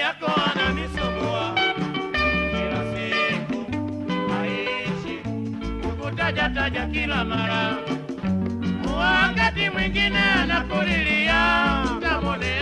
yako ananisumbua kila siku, aishi kukutaja taja kila mara. Wakati mwingine anakulilia utamwonea